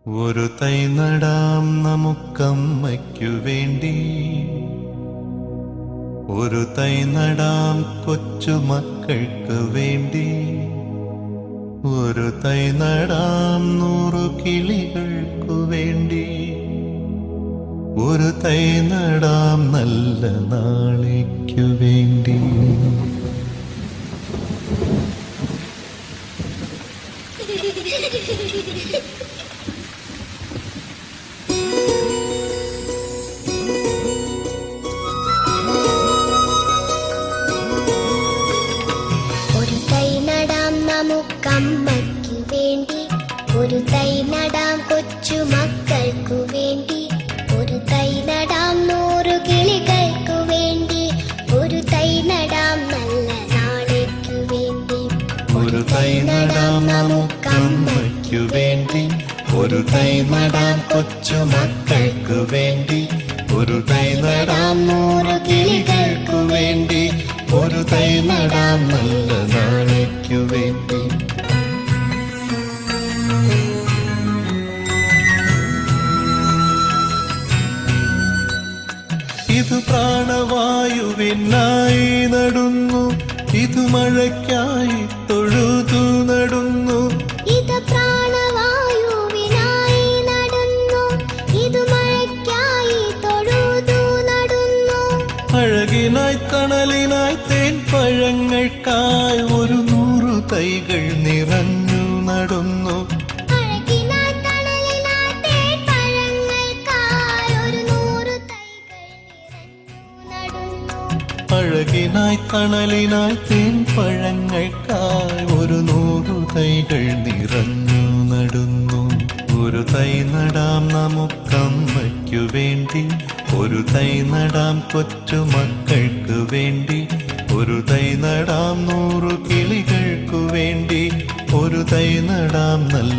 ഒരു തൈ നടാം നമുക്കമ്മയ്ക്കു വേണ്ടി, ഒരു തൈ നടാം കൊച്ചുമക്കൾക്ക് വേണ്ടി, ഒരു തൈ നടാം 100 കിളികൾക്കു വേണ്ടി, ഒരു തൈ നടാം നല്ല നാളേക്കു വേണ്ടി. ഒരു തൈ നടാം നമുക്കമ്മയ്ക്കു വേണ്ടി, ഒരു തൈ നടാം കൊച്ചുമക്കൾക്കു വേണ്ടി, ഒരു തൈ നടാം 100 കിളികൾക്കു വേണ്ടി, ഒരു തൈ നടാം നല്ല നാളേക്കു വേണ്ടി. ഒരു തൈ നടാം നമുക്കമ്മയ്ക്കു വേണ്ടി, ഒരു തൈ നടാം കൊച്ചുമക്കൾക്കു വേണ്ടി, ഒരു തൈ നടാം 100 കിളികൾക്കു വേണ്ടി, ഒരു തൈ നടാം നല്ല നാളേക്കു വേണ്ടി. ഇത് പ്രാണവായുവിനായി നടുന്നു, ഇത് മഴയ്ക്കായി തൊഴുതു നടുന്നു, ഇത് പ്രാണവായുവിനായി നടുന്നു, ഇത് മഴയ്ക്കായി തൊഴുതു നടുന്നു. അഴകിനായി തണലിനായി തേൻ പഴങ്ങൾക്കായി 100 തൈകൾ നിറഞ്ഞു നടുന്നു, അഴകിനായി തണലിനായി തേൻ പഴങ്ങൾക്കായി 100 തൈകൾ നിറഞ്ഞു നടുന്നു. അഴകിനായി തണലിനായി തേൻ പഴങ്ങൾക്കായി 100 തൈകൾ നിറഞ്ഞു നടുന്നു. ഒരു തൈ നടാം നമുക്കമ്മയ്ക്കു വേണ്ടി, ഒരു തൈ നടാം കൊച്ചുമക്കൾക്ക് വേണ്ടി, ഒരു തൈ നടാം 100 കിളികൾക്കു വേണ്ടി, ഒരു തൈ നടാം നല്ല